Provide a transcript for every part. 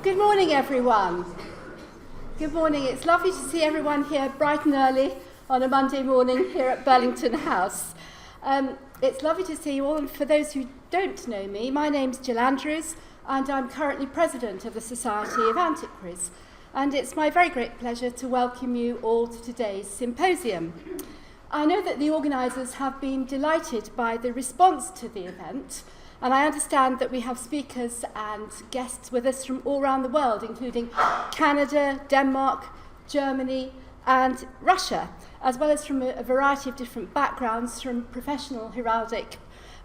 Good morning, everyone. Good morning. It's lovely to see everyone here bright and early on a Monday morning here at Burlington House. It's lovely to see you all, and for those who don't know me, my name's Gill and I'm currently President of the Society of Antiquaries. And it's my very great pleasure to welcome you all to today's symposium. I know that the organisers have been delighted by the response to the event, and I understand that we have speakers and guests with us from all around the world, including Canada, Denmark, Germany, and Russia, as well as from a variety of different backgrounds, from professional heraldic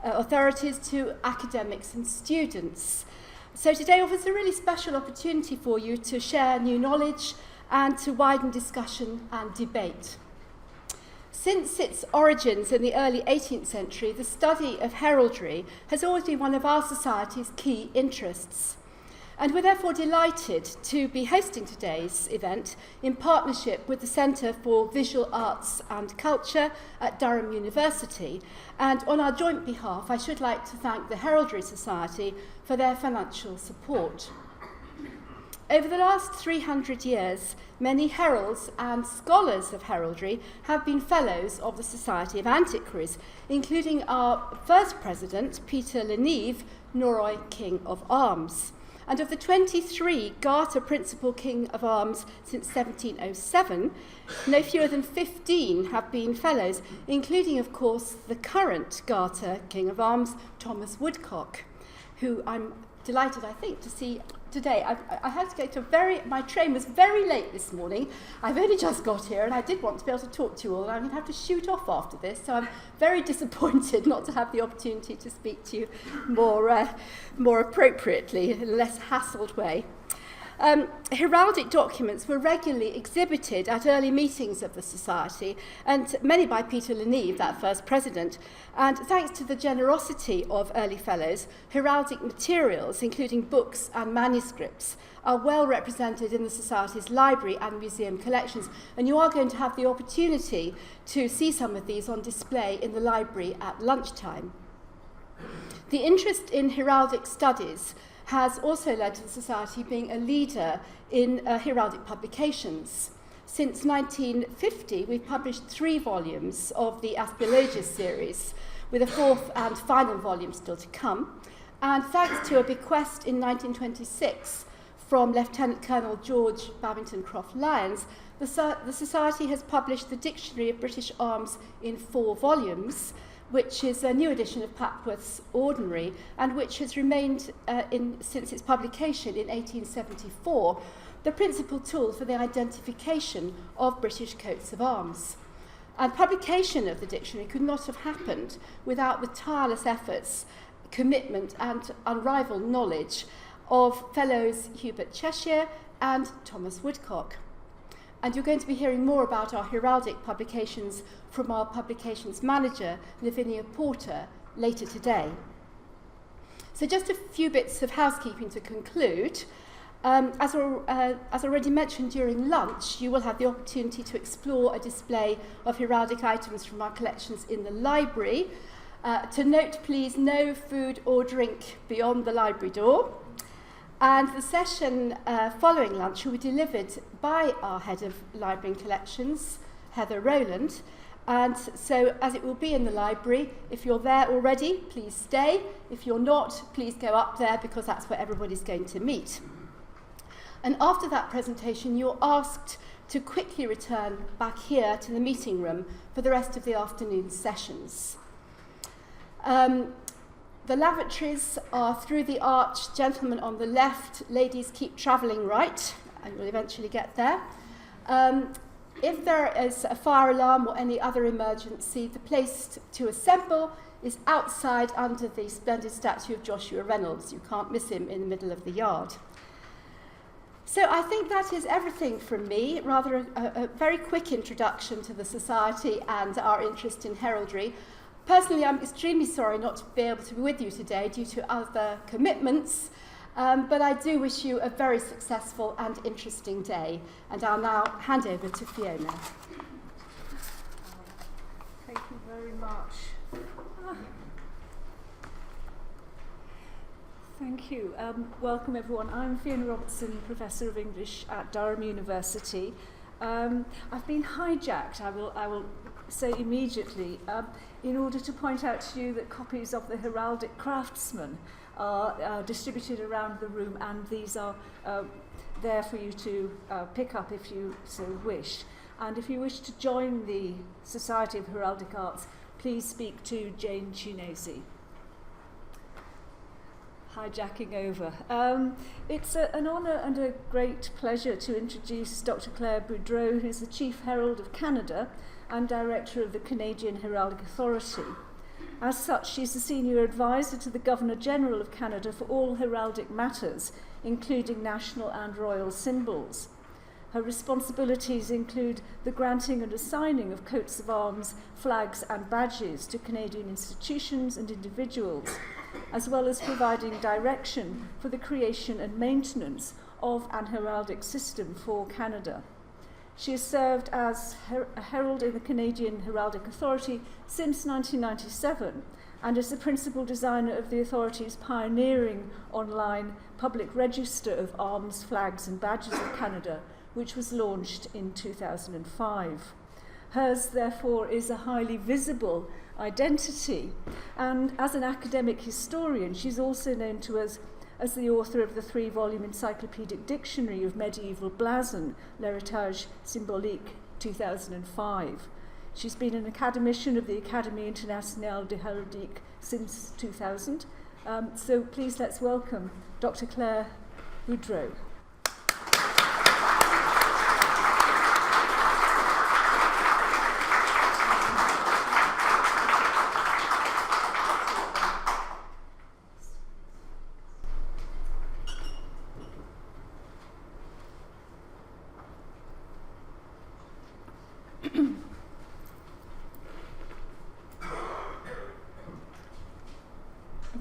authorities to academics and students. So today offers a really special opportunity for you to share new knowledge and to widen discussion and debate. Since its origins in the early 18th century, the study of heraldry has always been one of our society's key interests. And we're therefore delighted to be hosting today's event in partnership with the Centre for Visual Arts and Culture at Durham University. And on our joint behalf, I should like to thank the Heraldry Society for their financial support. Over the last 300 years, many heralds and scholars of heraldry have been fellows of the Society of Antiquaries, including our first president, Peter Leneve, Norroy King of Arms. And of the 23 Garter Principal King of Arms since 1707, no fewer than 15 have been fellows, including, of course, the current Garter King of Arms, Thomas Woodcock, who I'm delighted, I think, to see today. I had to go to my train was very late this morning. I've only just got here, and I did want to be able to talk to you all, and I'm going to have to shoot off after this, so I'm very disappointed not to have the opportunity to speak to you more appropriately, in a less hassled way. Heraldic documents were regularly exhibited at early meetings of the Society, and many by Peter Leneve, that first president. And thanks to the generosity of early fellows, heraldic materials, including books and manuscripts, are well represented in the Society's library and museum collections. And you are going to have the opportunity to see some of these on display in the library at lunchtime. The interest in heraldic studies has also led to the Society being a leader in heraldic publications. Since 1950, we've published 3 volumes of the Aspilogis series, with a 4th and final volume still to come. And thanks to a bequest in 1926 from Lieutenant Colonel George Babington Croft Lyons, the Society has published the Dictionary of British Arms in 4 volumes, which is a new edition of Papworth's Ordinary, and which has remained, since its publication in 1874, the principal tool for the identification of British coats of arms. And publication of the dictionary could not have happened without the tireless efforts, commitment, and unrivaled knowledge of fellows Hubert Cheshire and Thomas Woodcock. And you're going to be hearing more about our heraldic publications from our publications manager, Lavinia Porter, later today. So just a few bits of housekeeping to conclude. As already mentioned during lunch, you will have the opportunity to explore a display of heraldic items from our collections in the library. To note, please, no food or drink beyond the library door. And the session following lunch will be delivered by our Head of Library and Collections, Heather Rowland. And so, as it will be in the library, if you're there already, please stay. If you're not, please go up there, because that's where everybody's going to meet. And after that presentation, you're asked to quickly return back here to the meeting room for the rest of the afternoon sessions. The lavatories are through the arch, gentlemen on the left, ladies keep travelling right, and we'll eventually get there. If there is a fire alarm or any other emergency, the place to assemble is outside under the splendid statue of Joshua Reynolds. You can't miss him in the middle of the yard. So I think that is everything from me, rather a very quick introduction to the Society and our interest in heraldry. Personally, I'm extremely sorry not to be able to be with you today due to other commitments, but I do wish you a very successful and interesting day. And I'll now hand over to Fiona. Thank you very much. Thank you. Welcome everyone. I'm Fiona Robertson, Professor of English at Durham University. I've been hijacked, I will say immediately, in order to point out to you that copies of the Heraldic Craftsman are distributed around the room, and these are there for you to pick up if you so wish. And if you wish to join the Society of Heraldic Arts, please speak to Jane Chinesi. Hijacking over. It's an honour and a great pleasure to introduce Dr. Claire Boudreau, who's the Chief Herald of Canada and Director of the Canadian Heraldic Authority. As such, she's the Senior Advisor to the Governor-General of Canada for all heraldic matters, including national and royal symbols. Her responsibilities include the granting and assigning of coats of arms, flags and badges to Canadian institutions and individuals, as well as providing direction for the creation and maintenance of an heraldic system for Canada. She has served as a herald in the Canadian Heraldic Authority since 1997 and is the principal designer of the authority's pioneering online public register of arms, flags and badges of Canada, which was launched in 2005. Hers, therefore, is a highly visible identity, and as an academic historian, she's also known to us as the author of the 3-volume encyclopedic dictionary of medieval blazon, L'Héritage symbolique, 2005. She's been an academician of the Académie Internationale de Heraldique since 2000. So please let's welcome Dr. Claire Boudreau.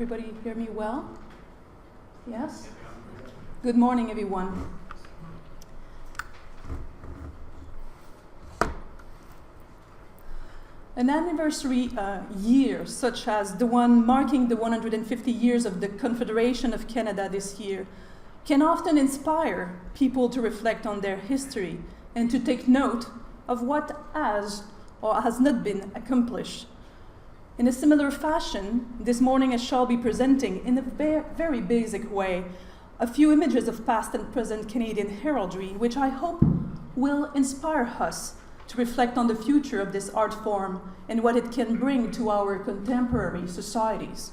Everybody hear me well? Yes? Good morning, everyone. An anniversary year, such as the one marking the 150 years of the Confederation of Canada this year, can often inspire people to reflect on their history and to take note of what has or has not been accomplished. In a similar fashion, this morning I shall be presenting, in a very basic way, a few images of past and present Canadian heraldry, which I hope will inspire us to reflect on the future of this art form and what it can bring to our contemporary societies.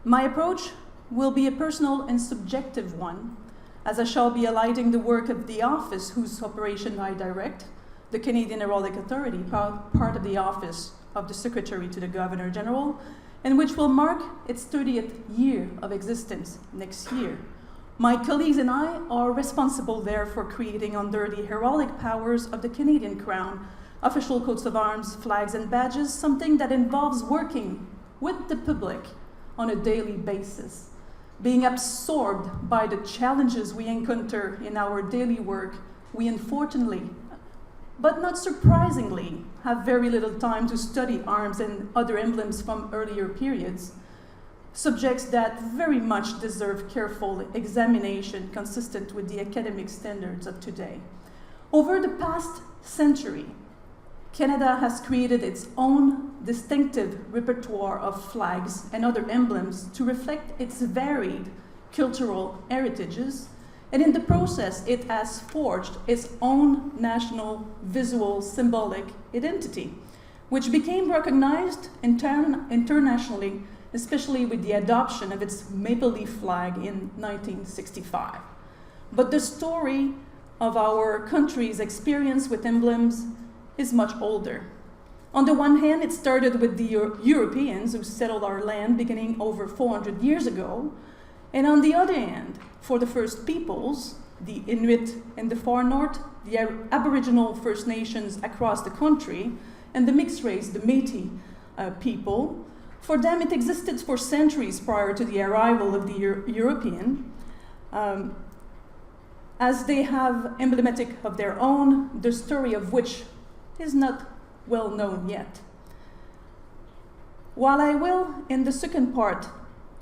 My approach will be a personal and subjective one, as I shall be highlighting the work of the office whose operation I direct, the Canadian Heraldic Authority, part of the office of the Secretary to the Governor-General, and which will mark its 30th year of existence next year. My colleagues and I are responsible there for creating, under the heraldic powers of the Canadian Crown, official coats of arms, flags and badges, something that involves working with the public on a daily basis, being absorbed by the challenges we encounter in our daily work. We unfortunately, but not surprisingly, have very little time to study arms and other emblems from earlier periods, subjects that very much deserve careful examination consistent with the academic standards of today. Over the past century, Canada has created its own distinctive repertoire of flags and other emblems to reflect its varied cultural heritages, and in the process, it has forged its own national visual symbolic identity, which became recognized internationally, especially with the adoption of its maple leaf flag in 1965. But the story of our country's experience with emblems is much older. On the one hand, it started with the Europeans who settled our land beginning over 400 years ago, and on the other hand, for the First Peoples, the Inuit in the far north, the Aboriginal First Nations across the country, and the mixed race, the Métis people, for them it existed for centuries prior to the arrival of the European, as they have emblematic of their own, the story of which is not well known yet. While I will, in the second part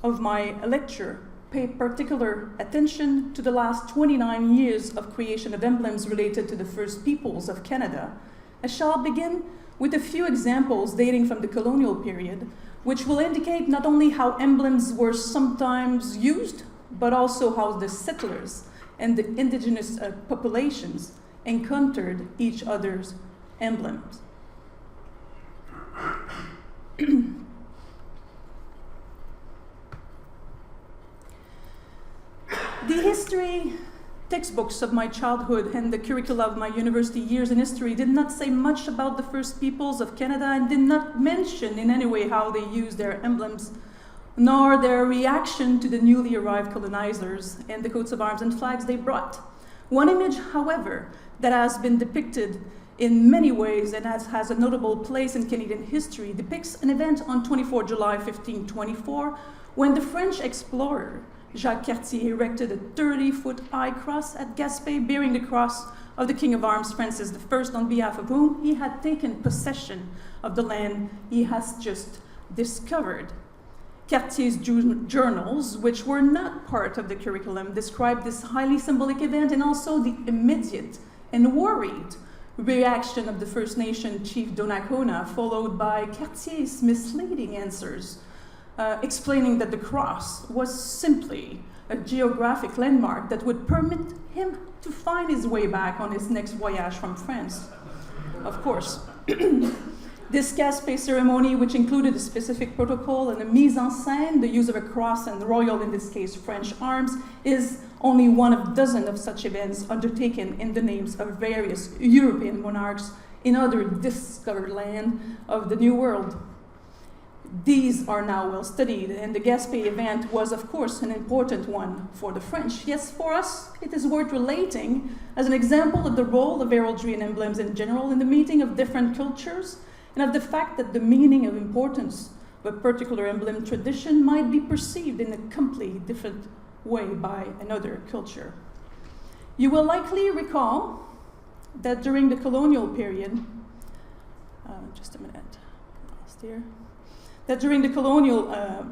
of my lecture pay particular attention to the last 29 years of creation of emblems related to the First Peoples of Canada, I shall begin with a few examples dating from the colonial period, which will indicate not only how emblems were sometimes used, but also how the settlers and the indigenous populations encountered each other's emblems. The history textbooks of my childhood and the curricula of my university years in history did not say much about the First Peoples of Canada and did not mention in any way how they used their emblems, nor their reaction to the newly arrived colonizers and the coats of arms and flags they brought. One image, however, that has been depicted in many ways and has a notable place in Canadian history depicts an event on 24 July 1524 when the French explorer Jacques Cartier erected a 30-foot high cross at Gaspé bearing the cross of the King of Arms Francis I, on behalf of whom he had taken possession of the land he has just discovered. Cartier's journals, which were not part of the curriculum, described this highly symbolic event and also the immediate and worried reaction of the First Nation chief Donnacona, followed by Cartier's misleading answers, explaining that the cross was simply a geographic landmark that would permit him to find his way back on his next voyage from France. Of course, this Gaspé ceremony, which included a specific protocol and a mise en scène, the use of a cross and royal, in this case, French arms, is only one of dozens of such events undertaken in the names of various European monarchs in other discovered land of the New World. These are now well studied, and the Gaspé event was, of course, an important one for the French. Yes, for us, it is worth relating as an example of the role of heraldry and emblems in general in the meeting of different cultures, and of the fact that the meaning of importance of a particular emblem tradition might be perceived in a completely different way by another culture. You will likely recall that during the colonial period, that during the colonial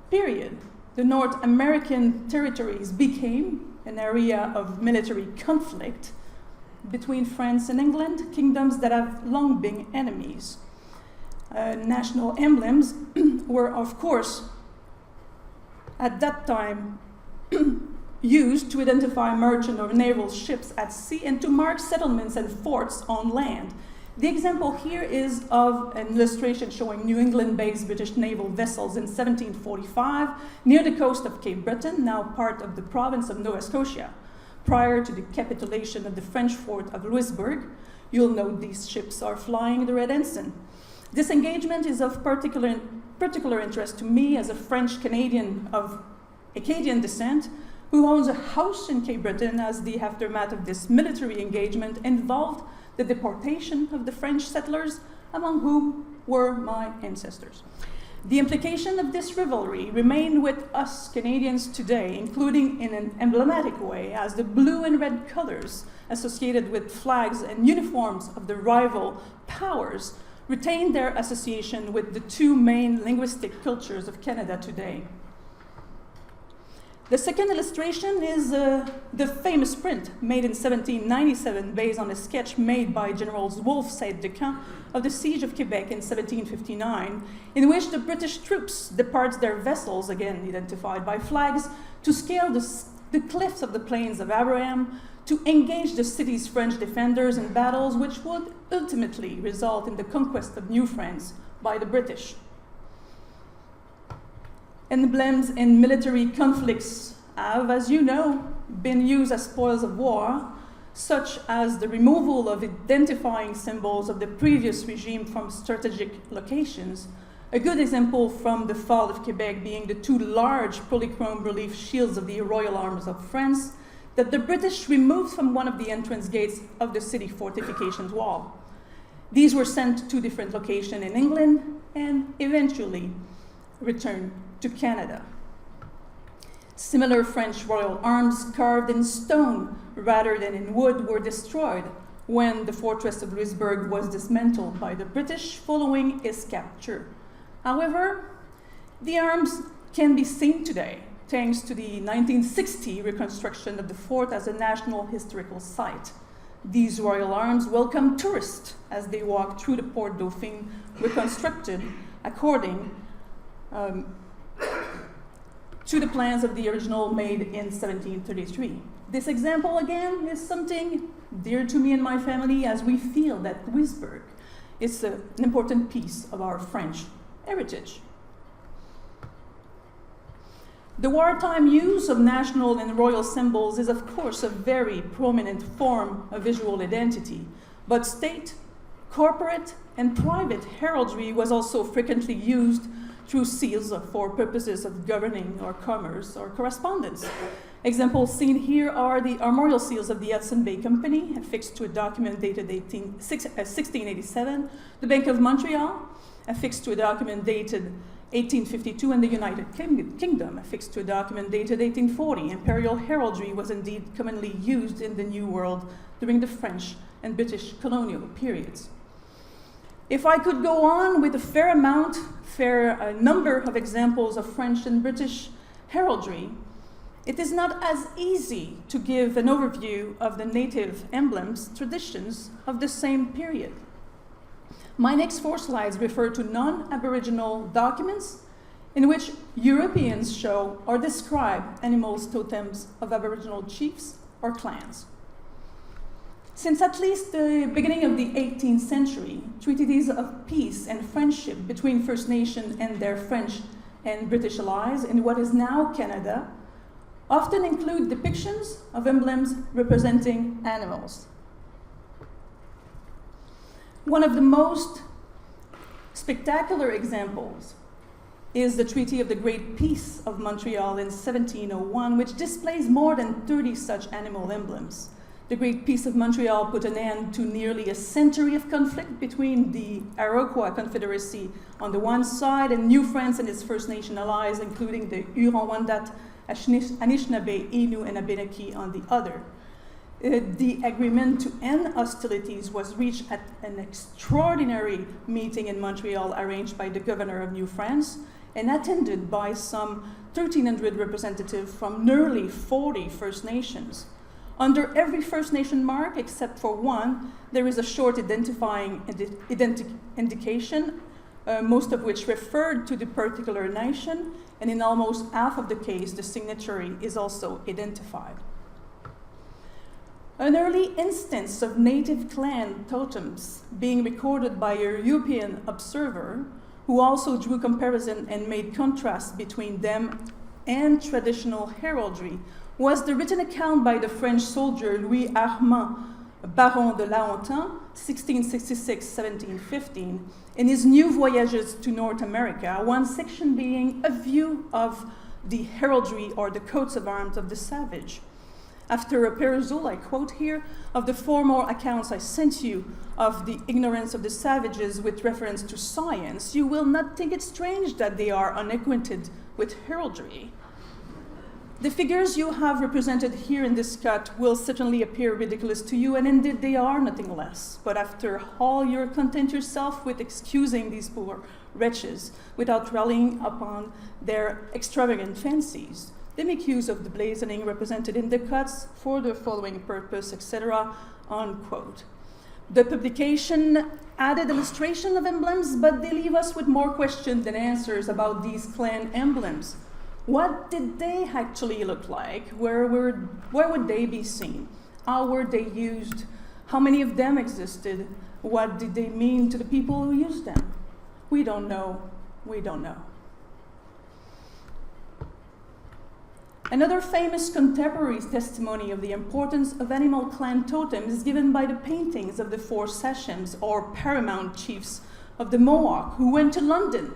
period, the North American territories became an area of military conflict between France and England, kingdoms that have long been enemies. National emblems were, of course, at that time used to identify merchant or naval ships at sea and to mark settlements and forts on land. The example here is of an illustration showing New England-based British naval vessels in 1745 near the coast of Cape Breton, now part of the province of Nova Scotia. Prior to the capitulation of the French fort of Louisbourg, you'll note these ships are flying the Red Ensign. This engagement is of particular interest to me as a French Canadian of Acadian descent who owns a house in Cape Breton, as the aftermath of this military engagement involved the deportation of the French settlers, among whom were my ancestors. The implication of this rivalry remain with us Canadians today, including in an emblematic way, as the blue and red colors associated with flags and uniforms of the rival powers retain their association with the two main linguistic cultures of Canada today. The second illustration is the famous print made in 1797 based on a sketch made by Generals Wolfe Saint-Decamp of the siege of Quebec in 1759, in which the British troops depart their vessels, again identified by flags, to scale the cliffs of the Plains of Abraham, to engage the city's French defenders in battles which would ultimately result in the conquest of New France by the British. Emblems in military conflicts have, as you know, been used as spoils of war, such as the removal of identifying symbols of the previous regime from strategic locations. A good example from the fall of Quebec being the two large polychrome relief shields of the Royal Arms of France that the British removed from one of the entrance gates of the city fortifications wall. These were sent to two different locations in England and eventually returned to Canada. Similar French royal arms carved in stone rather than in wood were destroyed when the fortress of Louisbourg was dismantled by the British following its capture. However, the arms can be seen today thanks to the 1960 reconstruction of the fort as a national historical site. These royal arms welcome tourists as they walk through the Port Dauphine, reconstructed according to the plans of the original made in 1733. This example, again, is something dear to me and my family, as we feel that Louisbourg is an important piece of our French heritage. The wartime use of national and royal symbols is, of course, a very prominent form of visual identity, but state, corporate, and private heraldry was also frequently used through seals for purposes of governing or commerce or correspondence. Examples seen here are the armorial seals of the Hudson Bay Company, affixed to a document dated 1687, the Bank of Montreal, affixed to a document dated 1852, and the United Kingdom, affixed to a document dated 1840. Imperial heraldry was indeed commonly used in the New World during the French and British colonial periods. If I could go on with a fair number of examples of French and British heraldry, it is not as easy to give an overview of the native emblems traditions of the same period. My next 4 slides refer to non-Aboriginal documents in which Europeans show or describe animals' totems of Aboriginal chiefs or clans. Since at least the beginning of the 18th century, treaties of peace and friendship between First Nations and their French and British allies in what is now Canada often include depictions of emblems representing animals. One of the most spectacular examples is the Treaty of the Great Peace of Montreal in 1701, which displays more than 30 such animal emblems. The Great Peace of Montreal put an end to nearly a century of conflict between the Iroquois Confederacy on the one side and New France and its First Nation allies, including the Huron-Wendat, Anishinaabe, Innu, and Abenaki on the other. The agreement to end hostilities was reached at an extraordinary meeting in Montreal arranged by the governor of New France and attended by some 1,300 representatives from nearly 40 First Nations. Under every First Nation mark, except for one, there is a short identifying indication, most of which referred to the particular nation, and in almost half of the case, the signatory is also identified. An early instance of native clan totems being recorded by a European observer, who also drew comparison and made contrasts between them and traditional heraldry, was the written account by the French soldier Louis Armand, Baron de Lahontan, 1666-1715, in his New Voyages to North America, one section being a view of the heraldry or the coats of arms of the savage. After a perusal, I quote here, of the former accounts I sent you of the ignorance of the savages with reference to science, you will not think it strange that they are unacquainted with heraldry. The figures you have represented here in this cut will certainly appear ridiculous to you, and indeed they are nothing less. But after all, you're content yourself with excusing these poor wretches without rallying upon their extravagant fancies. They make use of the blazoning represented in the cuts for the following purpose, etc., unquote. The publication added illustration of emblems, but they leave us with more questions than answers about these clan emblems. What did they actually look like? Where would they be seen? How were they used? How many of them existed? What did they mean to the people who used them? We don't know. We don't know. Another famous contemporary testimony of the importance of animal clan totems is given by the paintings of the 4 sachems, or paramount chiefs of the Mohawk, who went to London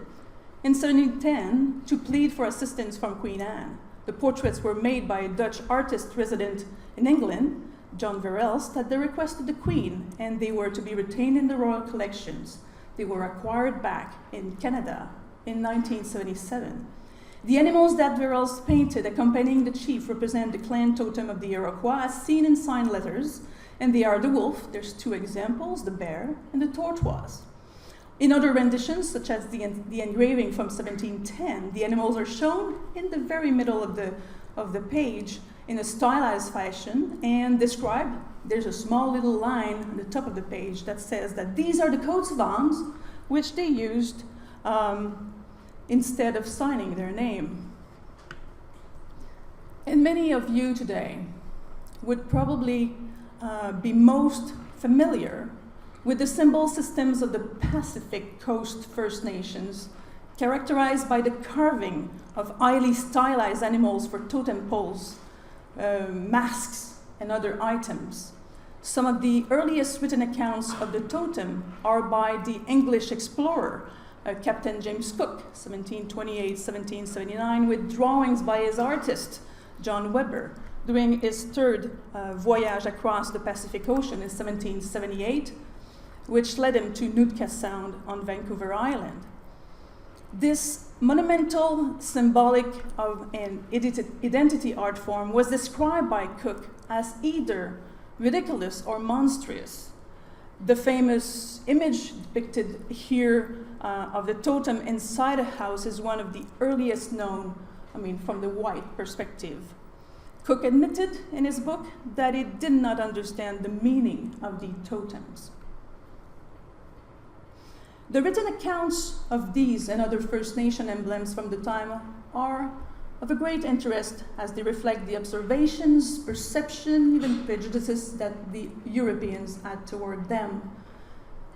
in 1710 to plead for assistance from Queen Anne. The portraits were made by a Dutch artist resident in England, John Verelst, at the request of the Queen, and they were to be retained in the royal collections. They were acquired back in Canada in 1977. The animals that Verelst painted accompanying the chief represent the clan totem of the Iroquois as seen in signed letters, and they are the wolf, there's 2 examples, the bear, and the tortoise. In other renditions, such as the engraving from 1710, the animals are shown in the very middle of the page in a stylized fashion and described. There's a small little line on the top of the page that says that these are the coats of arms which they used instead of signing their name. And many of you today would probably be most familiar with the symbol systems of the Pacific Coast First Nations, characterized by the carving of highly stylized animals for totem poles, masks, and other items. Some of the earliest written accounts of the totem are by the English explorer, Captain James Cook, 1728-1779, with drawings by his artist, John Webber, during his third voyage across the Pacific Ocean in 1778, which led him to Nootka Sound on Vancouver Island. This monumental, symbolic and identity art form was described by Cook as either ridiculous or monstrous. The famous image depicted here of the totem inside a house is one of the earliest known, from the white perspective. Cook admitted in his book that he did not understand the meaning of the totems. The written accounts of these and other First Nation emblems from the time are of a great interest as they reflect the observations, perception, even prejudices that the Europeans had toward them.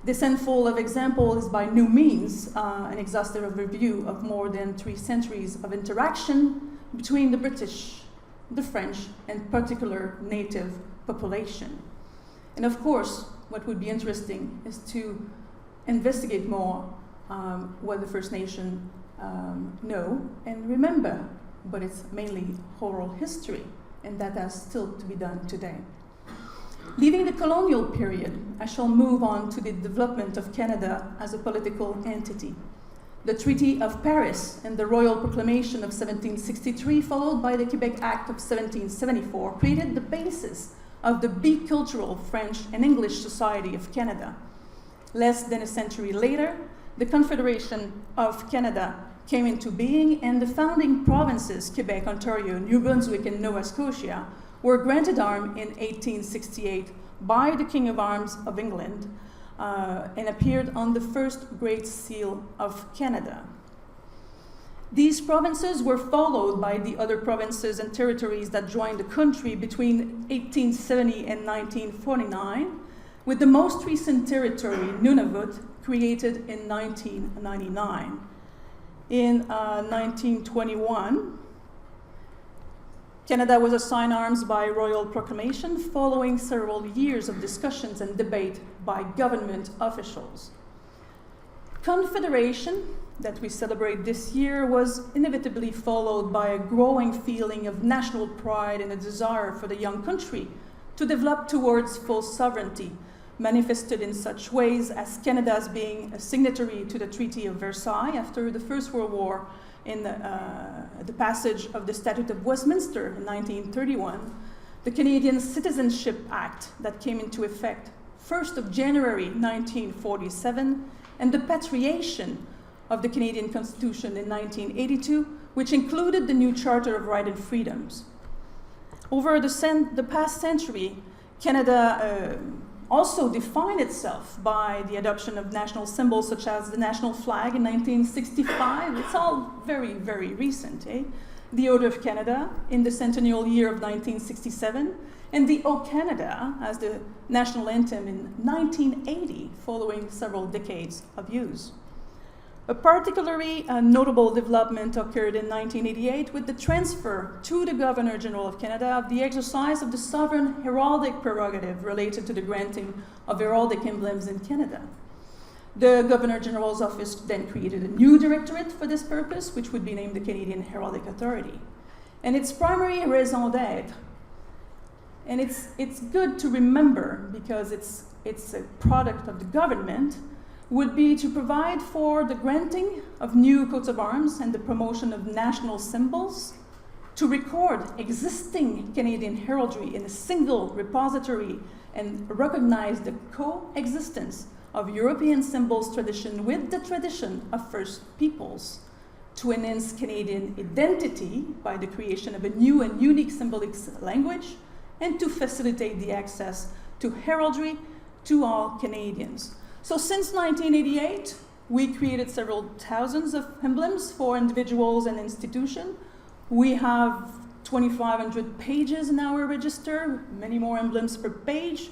This handful of examples is by no means an exhaustive review of more than 3 centuries of interaction between the British, the French, and particular native population. And of course, what would be interesting is to investigate more what the First Nation know and remember, but it's mainly oral history, and that has still to be done today. Leaving the colonial period, I shall move on to the development of Canada as a political entity. The Treaty of Paris and the Royal Proclamation of 1763, followed by the Quebec Act of 1774, created the basis of the bicultural French and English Society of Canada. Less than a century later, the Confederation of Canada came into being, and the founding provinces, Quebec, Ontario, New Brunswick, and Nova Scotia, were granted arms in 1868 by the King of Arms of England and appeared on the first Great Seal of Canada. These provinces were followed by the other provinces and territories that joined the country between 1870 and 1949, with the most recent territory, Nunavut, created in 1999. In 1921, Canada was assigned arms by royal proclamation following several years of discussions and debate by government officials. Confederation, that we celebrate this year, was inevitably followed by a growing feeling of national pride and a desire for the young country to develop towards full sovereignty, manifested in such ways as Canada's being a signatory to the Treaty of Versailles after the First World War in the passage of the Statute of Westminster in 1931, the Canadian Citizenship Act that came into effect 1st of January 1947, and the patriation of the Canadian Constitution in 1982, which included the new Charter of Rights and Freedoms. Over the past century, Canada also defined itself by the adoption of national symbols such as the national flag in 1965. It's all very, very recent. The Order of Canada in the centennial year of 1967, and the O Canada as the national anthem in 1980, following several decades of use. A particularly notable development occurred in 1988 with the transfer to the Governor-General of Canada of the exercise of the sovereign heraldic prerogative related to the granting of heraldic emblems in Canada. The Governor-General's office then created a new directorate for this purpose, which would be named the Canadian Heraldic Authority. And its primary raison d'être, and it's good to remember because it's a product of the government, would be to provide for the granting of new coats of arms and the promotion of national symbols, to record existing Canadian heraldry in a single repository and recognize the coexistence of European symbols tradition with the tradition of First Peoples, to enhance Canadian identity by the creation of a new and unique symbolic language, and to facilitate the access to heraldry to all Canadians. So since 1988, we created several thousands of emblems for individuals and institutions. We have 2,500 pages in our register, many more emblems per page.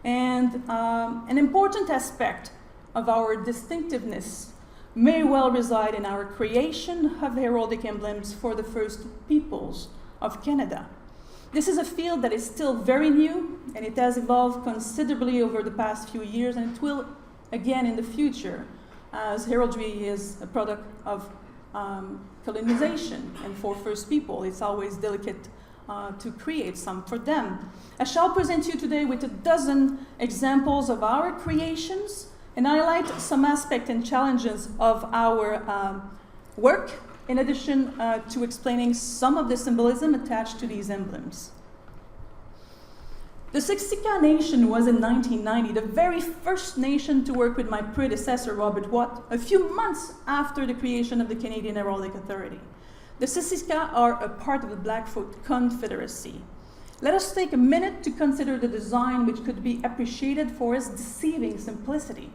And an important aspect of our distinctiveness may well reside in our creation of heraldic emblems for the First Peoples of Canada. This is a field that is still very new, and it has evolved considerably over the past few years, and it will again in the future, as heraldry is a product of colonization, and for First People, it's always delicate to create some for them. I shall present you today with a dozen examples of our creations and highlight some aspects and challenges of our work, in addition to explaining some of the symbolism attached to these emblems. The Siksika Nation was in 1990 the very first nation to work with my predecessor, Robert Watt, a few months after the creation of the Canadian Heraldic Authority. The Siksika are a part of the Blackfoot Confederacy. Let us take a minute to consider the design, which could be appreciated for its deceiving simplicity.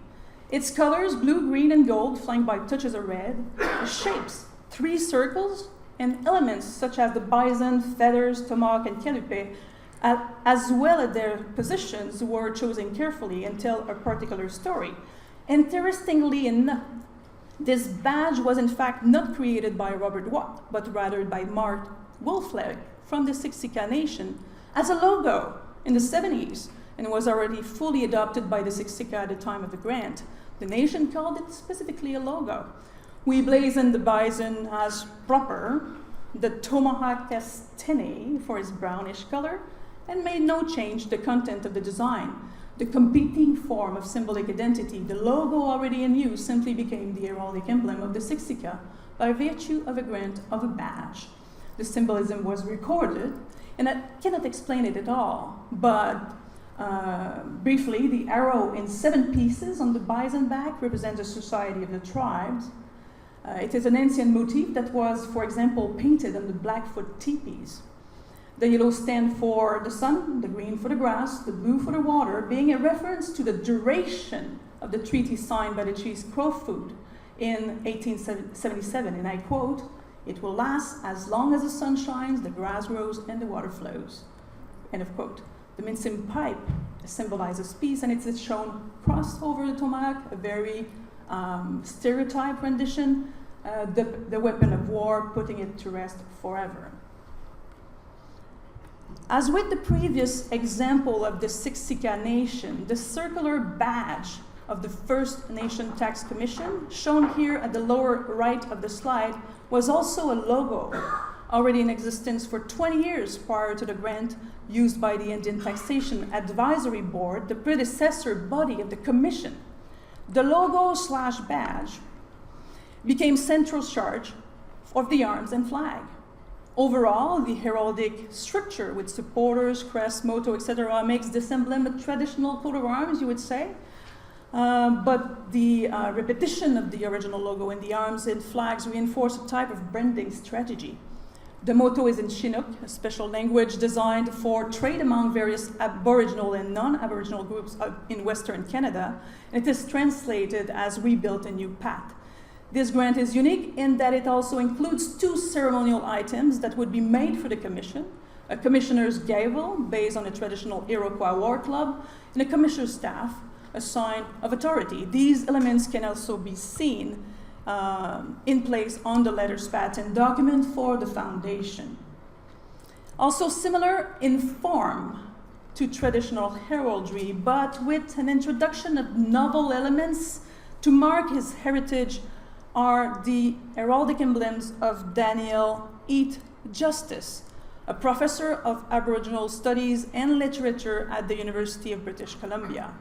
Its colors, blue, green, and gold, flanked by touches of red, the shapes, 3 circles, and elements such as the bison, feathers, tomahawk, and calupe, as well as their positions, were chosen carefully and tell a particular story. Interestingly enough, this badge was in fact not created by Robert Watt, but rather by Mark Wolfleg from the Siksika Nation as a logo in the 70s, and was already fully adopted by the Siksika at the time of the grant. The nation called it specifically a logo. We blazoned the bison as proper, the tomahawk as tene for its brownish color, and made no change to the content of the design. The competing form of symbolic identity, the logo already in use, simply became the heraldic emblem of the Siksika by virtue of a grant of a badge. The symbolism was recorded, and I cannot explain it at all, but briefly, the arrow in 7 pieces on the bison back represents the society of the tribes. It is an ancient motif that was, for example, painted on the Blackfoot teepees. The yellow stand for the sun, the green for the grass, the blue for the water, being a reference to the duration of the treaty signed by the chiefs Crowfoot in 1877, and I quote, "It will last as long as the sun shines, the grass grows, and the water flows." End of quote. The mincing pipe symbolizes peace, and it is shown crossed over the tomahawk, a very stereotype rendition, the weapon of war, putting it to rest forever. As with the previous example of the Siksika Nation, the circular badge of the First Nation Tax Commission, shown here at the lower right of the slide, was also a logo already in existence for 20 years prior to the grant used by the Indian Taxation Advisory Board, the predecessor body of the Commission. The logo/badge became central charge of the arms and flag. Overall, the heraldic structure with supporters, crest, motto, etc. makes this emblem a traditional coat of arms, you would say. But the repetition of the original logo in the arms and flags reinforce a type of branding strategy. The motto is in Chinook, a special language designed for trade among various Aboriginal and non-Aboriginal groups in Western Canada. It is translated as "We built a new path." This grant is unique in that it also includes 2 ceremonial items that would be made for the commission: a commissioner's gavel based on a traditional Iroquois war club, and a commissioner's staff, a sign of authority. These elements can also be seen in place on the letters patent document for the foundation. Also similar in form to traditional heraldry, but with an introduction of novel elements to mark his heritage, are the heraldic emblems of Daniel Eat Justice, a professor of Aboriginal Studies and Literature at the University of British Columbia.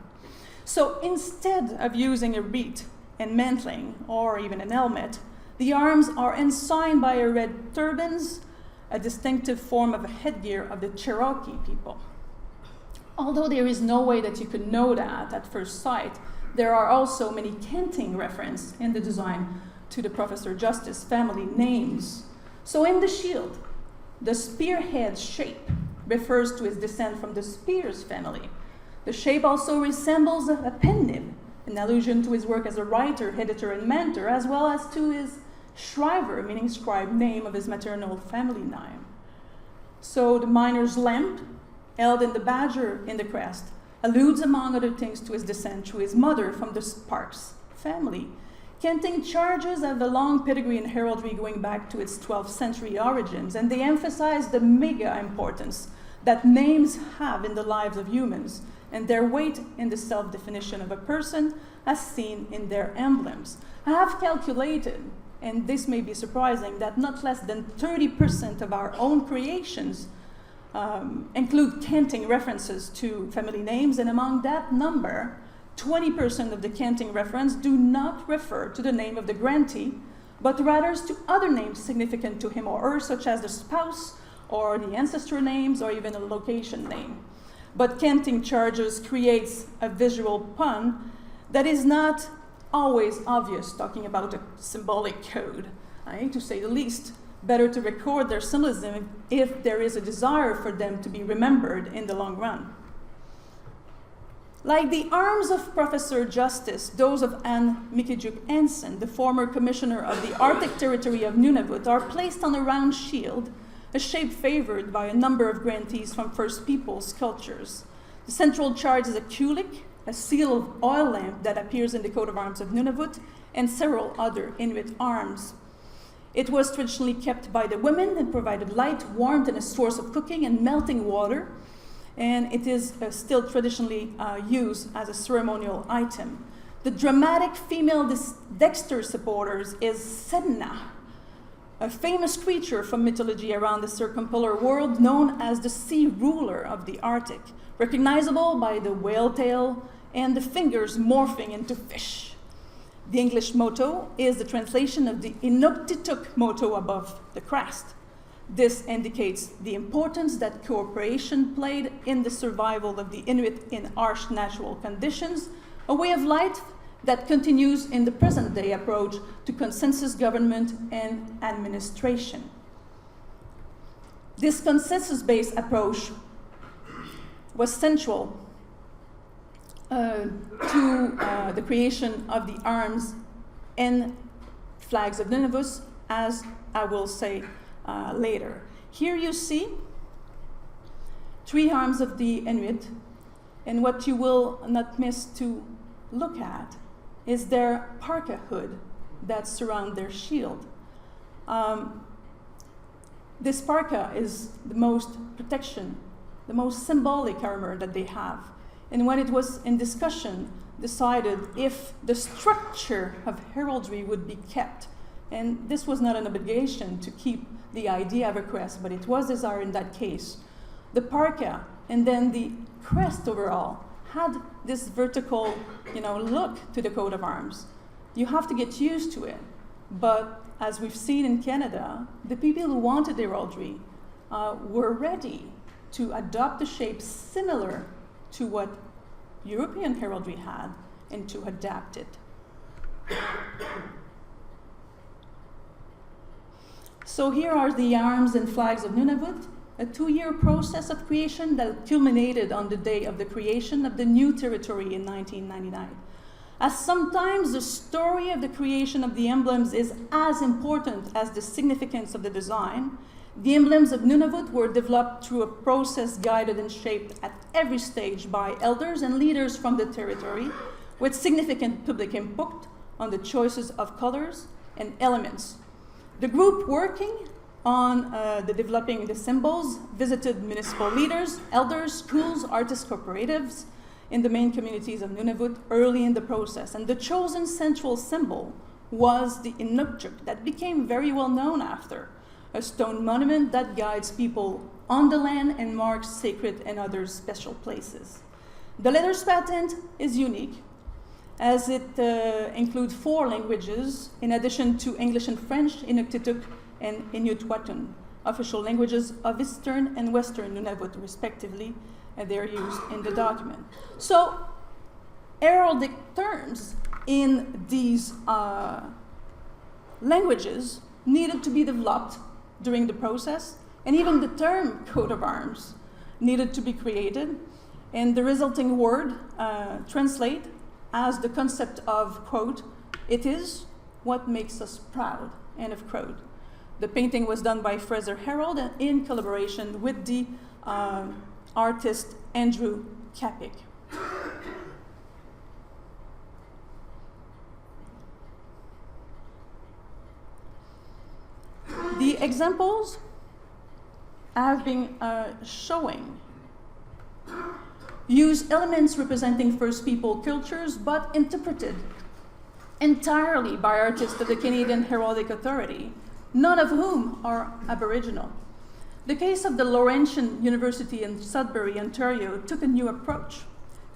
So instead of using a wreath and mantling, or even an helmet, the arms are ensigned by a red turbans, a distinctive form of a headgear of the Cherokee people. Although there is no way that you could know that at first sight, There are also many canting references in the design to the Professor Justice family names. So in the shield, the spearhead shape refers to his descent from the Spears family. The shape also resembles a pen nib, an allusion to his work as a writer, editor, and mentor, as well as to his Shriver, meaning scribe, name of his maternal family name. So the miner's lamp, held in the badger in the crest, alludes, among other things, to his descent through his mother from the Sparks family. Canting charges have a long pedigree in heraldry going back to its 12th century origins, and they emphasize the mega importance that names have in the lives of humans and their weight in the self-definition of a person as seen in their emblems. I have calculated, and this may be surprising, that not less than 30% of our own creations include canting references to family names, and among that number, 20% of the canting reference do not refer to the name of the grantee, but rather to other names significant to him or her, such as the spouse, or the ancestor names, or even a location name. But canting charges creates a visual pun that is not always obvious, talking about a symbolic code, to say the least. Better to record their symbolism if there is a desire for them to be remembered in the long run. Like the arms of Professor Justice, those of Anne Mikijuk Hansen, the former commissioner of the Arctic territory of Nunavut, are placed on a round shield, a shape favored by a number of grantees from First Peoples cultures. The central charge is a kulik, a seal of oil lamp that appears in the coat of arms of Nunavut, and several other Inuit arms. It was traditionally kept by the women and provided light, warmth, and a source of cooking and melting water, and it is still traditionally used as a ceremonial item. The dramatic female dexter supporters is Sedna, a famous creature from mythology around the circumpolar world known as the sea ruler of the Arctic, recognizable by the whale tail and the fingers morphing into fish. The English motto is the translation of the Inuktitut motto above the crest. This indicates the importance that cooperation played in the survival of the Inuit in harsh natural conditions, a way of life that continues in the present-day approach to consensus government and administration. This consensus-based approach was central to the creation of the arms and flags of Nunavut, as I will say later. Here you see 3 arms of the Inuit, and what you will not miss to look at is their parka hood that surround their shield. This parka is the most protection, the most symbolic armor that they have. And when it was in discussion, decided if the structure of heraldry would be kept. And this was not an obligation to keep the idea of a crest, but it was desired in that case. The and then the crest overall had this vertical, look to the coat of arms. You have to get used to it. But as we've seen in Canada, the people who wanted heraldry were ready to adopt a shape similar to what European heraldry had and to adapt it. So here are the arms and flags of Nunavut, a 2-year process of creation that culminated on the day of the creation of the new territory in 1999. As sometimes the story of the creation of the emblems is as important as the significance of the design, the emblems of Nunavut were developed through a process guided and shaped at every stage by elders and leaders from the territory, with significant public input on the choices of colors and elements. The group working on the developing the symbols visited municipal leaders, elders, schools, artist cooperatives in the main communities of Nunavut early in the process. And the chosen central symbol was the Inuktitut that became very well known after, a stone monument that guides people on the land and marks sacred and other special places. The letter's patent is unique, as it includes 4 languages, in addition to English and French, Inuktitut and Inuitwatun, official languages of Eastern and Western Nunavut, respectively, and they're used in the document. So, heraldic terms in these languages needed to be developed during the process, and even the term coat of arms needed to be created, and the resulting word translate as the concept of, quote, "It is what makes us proud," end of quote. The painting was done by Fraser Herald in collaboration with the artist Andrew Cappick. The examples I've been showing use elements representing First People cultures, but interpreted entirely by artists of the Canadian Heraldic Authority, none of whom are Aboriginal. The case of the Laurentian University in Sudbury, Ontario, took a new approach,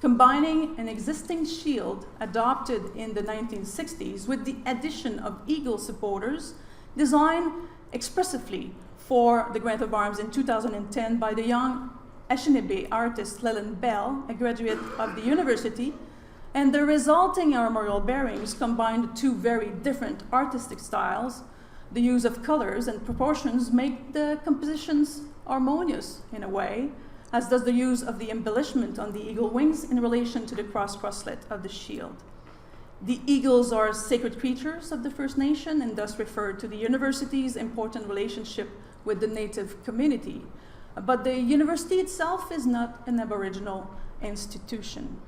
combining an existing shield adopted in the 1960s with the addition of eagle supporters designed expressively for the grant of arms in 2010 by the young Anishinaabe artist Leland Bell, a graduate of the university, and the resulting armorial bearings combined two very different artistic styles. The use of colors and proportions make the compositions harmonious in a way, as does the use of the embellishment on the eagle wings in relation to the cross-crosslet of the shield. The eagles are sacred creatures of the First Nation and thus refer to the university's important relationship with the native community. But the university itself is not an Aboriginal institution.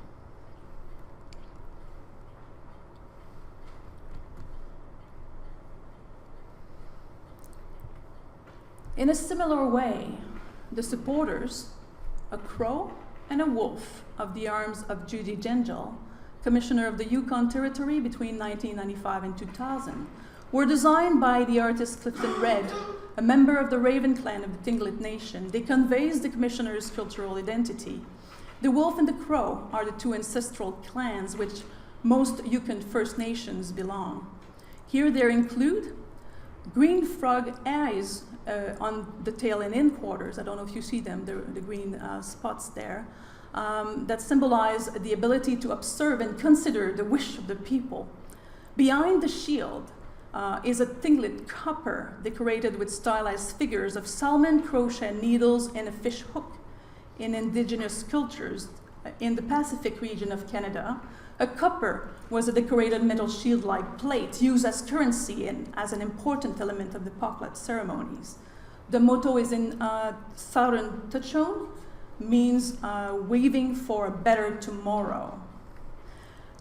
In a similar way, the supporters, a crow and a wolf of the arms of Judy Gill, Commissioner of the Yukon Territory between 1995 and 2000, were designed by the artist Clifton Red, a member of the Raven clan of the Tlingit Nation. They conveys the Commissioner's cultural identity. The wolf and the crow are the two ancestral clans which most Yukon First Nations belong. Here there include green frog eyes on the tail and hindquarters. I don't know if you see them, the green spots there, that symbolize the ability to observe and consider the wish of the people. Behind the shield is a Tlingit copper decorated with stylized figures of salmon, crochet needles, and a fish hook. In Indigenous cultures in the Pacific region of Canada, a copper was a decorated metal shield-like plate used as currency and as an important element of the Paklat ceremonies. The motto is in Southern Tutchone, means weaving for a better tomorrow.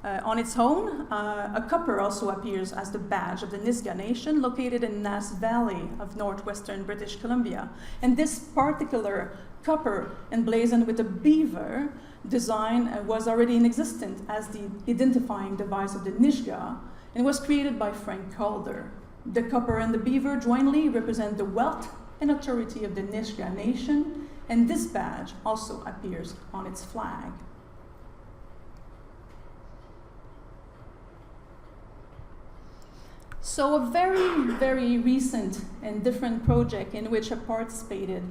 On its own, a copper also appears as the badge of the Nisga'a Nation, located in Nass Valley of northwestern British Columbia. And this particular copper emblazoned with a beaver design was already in existence as the identifying device of the Nisga'a and was created by Frank Calder. The copper and the beaver jointly represent the wealth and authority of the Nisga'a Nation, and this badge also appears on its flag. So a very, very recent and different project in which I participated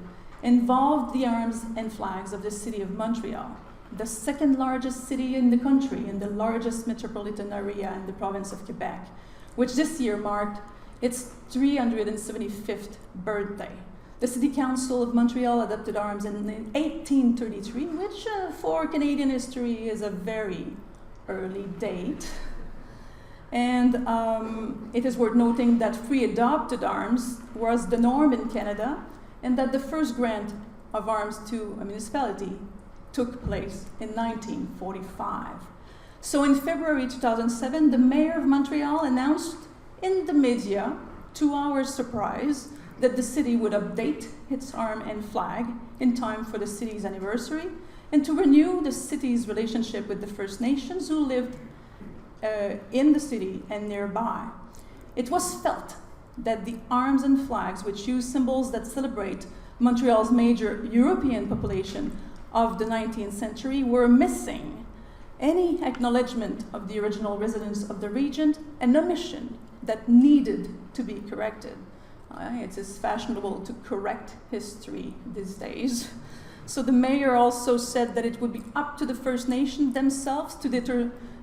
involved the arms and flags of the city of Montreal, the second largest city in the country and the largest metropolitan area in the province of Quebec, which this year marked its 375th birthday. The City Council of Montreal adopted arms in 1833, which for Canadian history is a very early date. And it is worth noting that free adopted arms was the norm in Canada, and that the first grant of arms to a municipality took place in 1945. So in February 2007, the mayor of Montreal announced in the media, to our surprise, that the city would update its arm and flag in time for the city's anniversary and to renew the city's relationship with the First Nations who lived in the city and nearby. It was felt that the arms and flags, which use symbols that celebrate Montreal's major European population of the 19th century, were missing any acknowledgement of the original residents of the region, an omission that needed to be corrected. It is fashionable to correct history these days. So the mayor also said that it would be up to the First Nation themselves to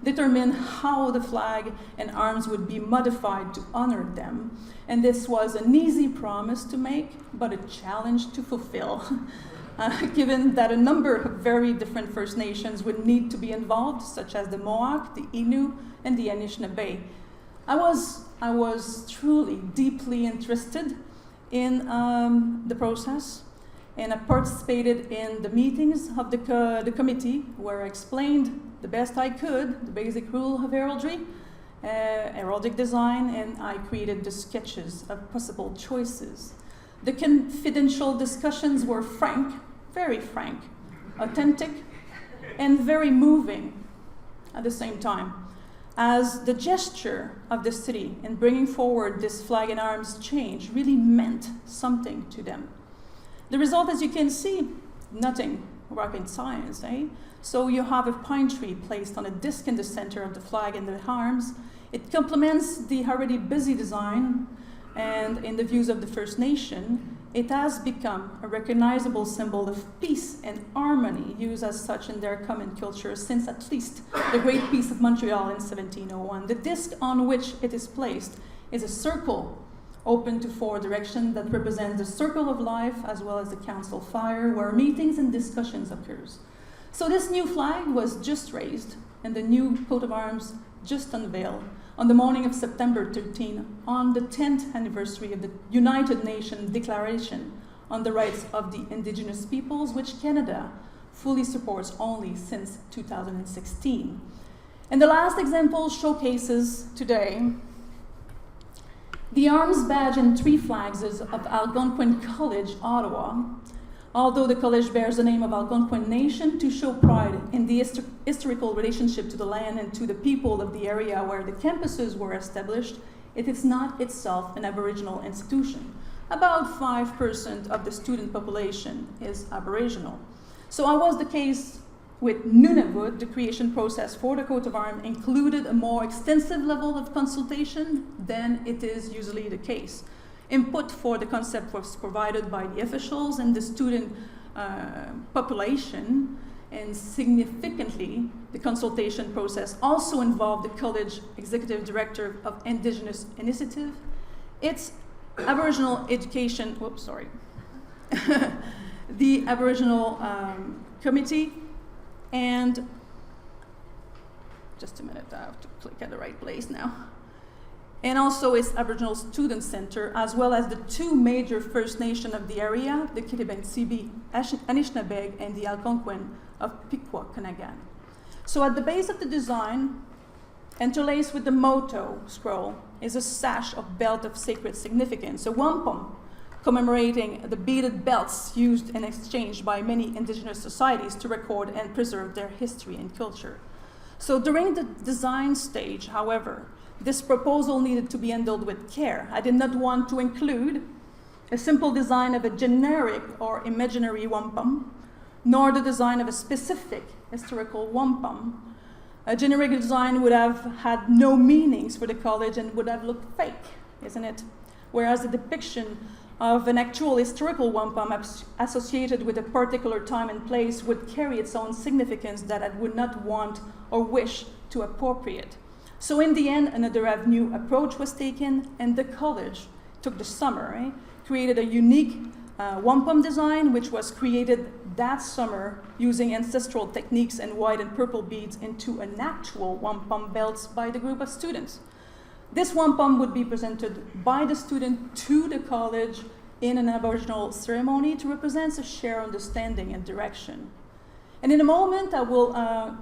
determine how the flag and arms would be modified to honor them. And this was an easy promise to make, but a challenge to fulfill, given that a number of very different First Nations would need to be involved, such as the Mohawk, the Innu, and the Anishinaabe. I was truly deeply interested in the process, and I participated in the meetings of the committee, where I explained the best I could the basic rule of heraldry, heraldic design, and I created the sketches of possible choices. The confidential discussions were frank, very frank, authentic, and very moving at the same time, as the gesture of the city in bringing forward this flag and arms change really meant something to them. The result, as you can see, nothing rocket science, eh? So you have a pine tree placed on a disc in the center of the flag and the arms. It complements the already busy design, and in the views of the First Nation, it has become a recognizable symbol of peace and harmony, used as such in their common culture since at least the Great Peace of Montreal in 1701. The disc on which it is placed is a circle open to four directions that represents the circle of life as well as the council fire, where meetings and discussions occurs. So this new flag was just raised and the new coat of arms just unveiled on the morning of September 13, on the 10th anniversary of the United Nations Declaration on the Rights of the Indigenous Peoples, which Canada fully supports only since 2016. And the last example showcases today the arms badge and three flags of Algonquin College, Ottawa. Although the college bears the name of Algonquin Nation to show pride in the historical relationship to the land and to the people of the area where the campuses were established, it is not itself an Aboriginal institution. About 5% of the student population is Aboriginal. So as was the case with Nunavut, the creation process for the coat of arms included a more extensive level of consultation than it is usually the case. Input for the concept was provided by the officials and the student population, and significantly, the consultation process also involved the college executive director of Indigenous Initiative, its Aboriginal education, the Aboriginal committee, and just a minute, I have to click at the right place now. And also its Aboriginal Student Center, as well as the two major First Nation of the area, the Kitiben-Tsibi, Anishinaabe, and the Algonquin of Pikwakanagan. So at the base of the design, interlaced with the motto scroll, is a sash of belt of sacred significance, a wampum, commemorating the beaded belts used and exchanged by many Indigenous societies to record and preserve their history and culture. So during the design stage, however, this proposal needed to be handled with care. I did not want to include a simple design of a generic or imaginary wampum, nor the design of a specific historical wampum. A generic design would have had no meanings for the college and would have looked fake, isn't it? Whereas the depiction of an actual historical wampum associated with a particular time and place would carry its own significance that I would not want or wish to appropriate. So in the end, another avenue approach was taken, and the college took the summer, created a unique wampum design, which was created that summer using ancestral techniques and white and purple beads into an actual wampum belt by the group of students. This wampum would be presented by the student to the college in an Aboriginal ceremony to represent a shared understanding and direction. And in a moment, I will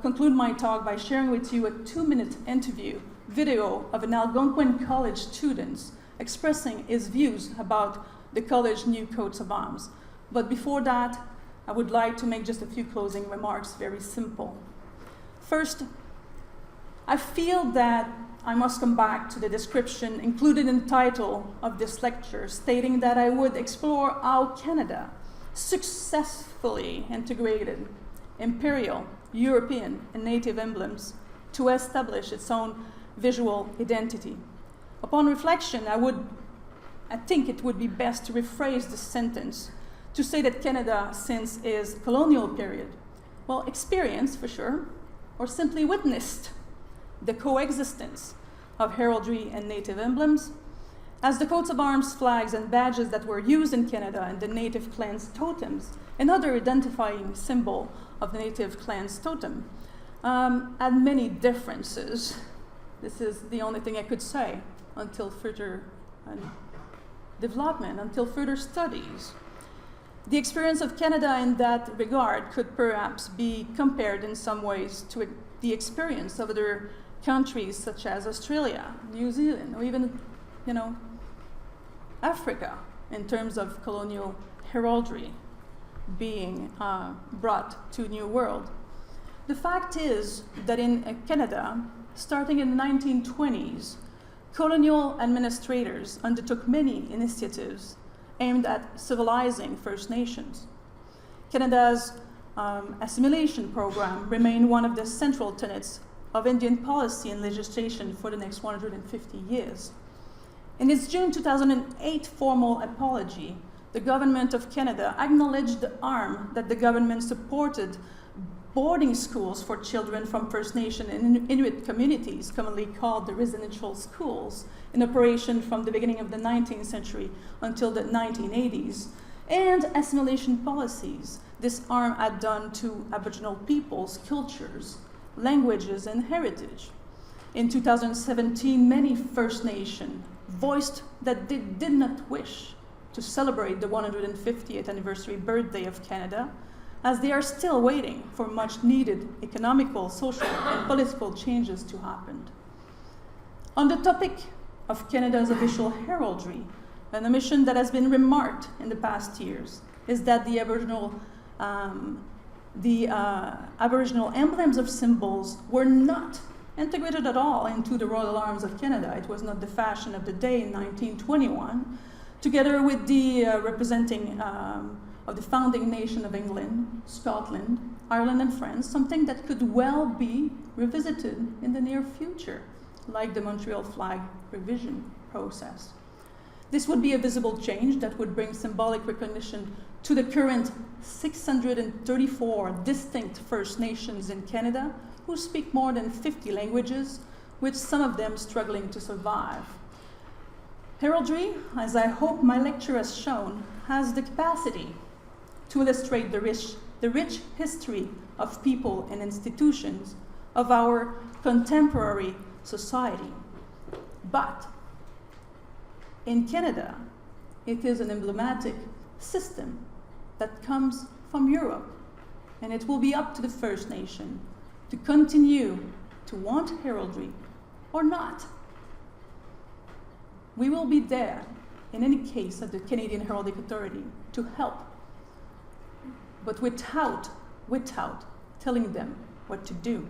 conclude my talk by sharing with you a 2-minute interview video of an Algonquin College student expressing his views about the college new coats of arms. But before that, I would like to make just a few closing remarks, very simple. First, I feel that I must come back to the description included in the title of this lecture, stating that I would explore how Canada successfully integrated imperial, European, and native emblems to establish its own visual identity. Upon reflection, I think it would be best to rephrase this sentence to say that Canada since is colonial period? Well, experienced for sure, or simply witnessed the coexistence of heraldry and native emblems, as the coats of arms, flags, and badges that were used in Canada and the native clan's totems, and other identifying symbol of the native clan's totem, had many differences. This is the only thing I could say until further development, until further studies. The experience of Canada in that regard could perhaps be compared in some ways to the experience of other countries such as Australia, New Zealand, or even, Africa, in terms of colonial heraldry being brought to New World. The fact is that in Canada, starting in the 1920s, colonial administrators undertook many initiatives aimed at civilizing First Nations. Canada's assimilation program remained one of the central tenets of Indian policy and legislation for the next 150 years. In its June 2008 formal apology, the Government of Canada acknowledged the harm that the government supported boarding schools for children from First Nation and Inuit communities, commonly called the residential schools, in operation from the beginning of the 19th century until the 1980s, and assimilation policies this harm had done to Aboriginal peoples' cultures, languages, and heritage. In 2017, many First Nation voiced that they did not wish to celebrate the 150th anniversary birthday of Canada, as they are still waiting for much needed economical, social, and political changes to happen. On the topic of Canada's official heraldry, an omission that has been remarked in the past years is that the Aboriginal emblems of symbols were not integrated at all into the Royal Arms of Canada. It was not the fashion of the day in 1921, together with the representing of the founding nation of England, Scotland, Ireland, and France, something that could well be revisited in the near future, like the Montreal flag revision process. This would be a visible change that would bring symbolic recognition to the current 634 distinct First Nations in Canada who speak more than 50 languages, with some of them struggling to survive. Heraldry, as I hope my lecture has shown, has the capacity to illustrate the rich history of people and institutions of our contemporary society. But in Canada, it is an emblematic system that comes from Europe, and it will be up to the First Nation to continue to want heraldry or not. We will be there, in any case, at the Canadian Heraldic Authority to help, but without telling them what to do.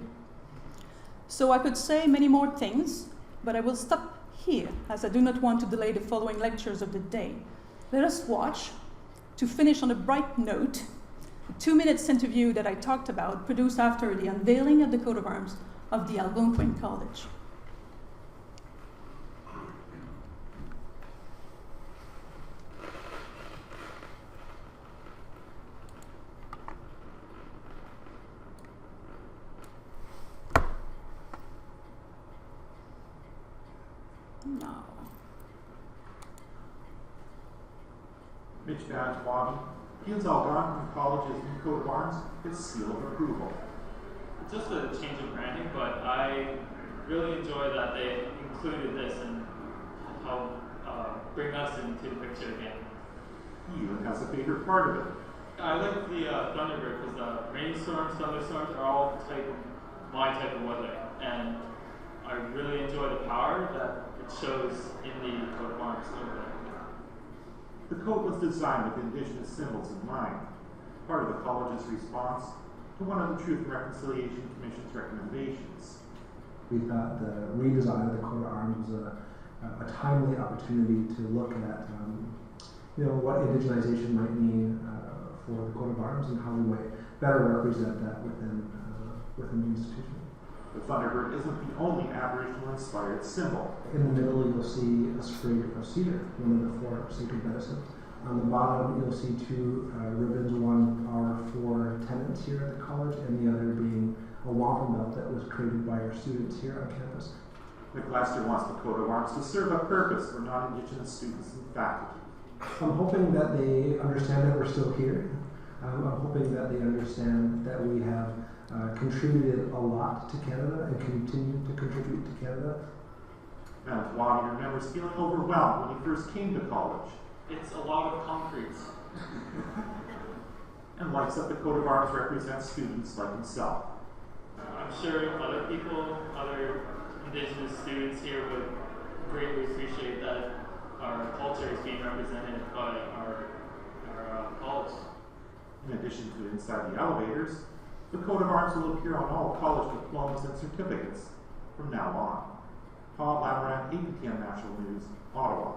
So I could say many more things, but I will stop here, as I do not want to delay the following lectures of the day. Let us watch, to finish on a bright note, the 2-minute interview that I talked about, produced after the unveiling of the coat of arms of the Algonquin College. No. Mitch Badge Wabi, Peel's Algonquin College's new coat of arms is seal of approval. It's just a change of branding, but I really enjoy that they included this and help bring us into the picture again. He even has a favorite part of it. I like the Thunderbird because rainstorms, thunderstorms are all my type of weather, and I really enjoy the power that it shows in the coat of arms. The coat was designed with Indigenous symbols in mind, part of the college's response to one of the Truth and Reconciliation Commission's recommendations. We thought the redesign of the coat of arms was a timely opportunity to look at what indigenization might mean for the coat of arms and how we might better represent that within the institution. The Thunderbird isn't the only Aboriginal-inspired symbol. In the middle, you'll see a sprig of cedar, one of the 4 sacred medicines. On the bottom, you'll see two ribbons. One are for tenants here at the college, and the other being a wampum belt that was created by our students here on campus. McLester wants the coat of arms to serve a purpose for non-Indigenous students and faculty. I'm hoping that they understand that we're still here. I'm hoping that they understand that we have contributed a lot to Canada and continue to contribute to Canada. Antoine remembers feeling overwhelmed when he first came to college. It's a lot of concrete. And likes that the coat of arms represents students like himself. I'm sure other people, other Indigenous students here would greatly appreciate that our culture is being represented by our college. In addition to inside the elevators, the coat of arms will appear on all college diplomas and certificates from now on. Paul Lamoran, APTN National News, Ottawa.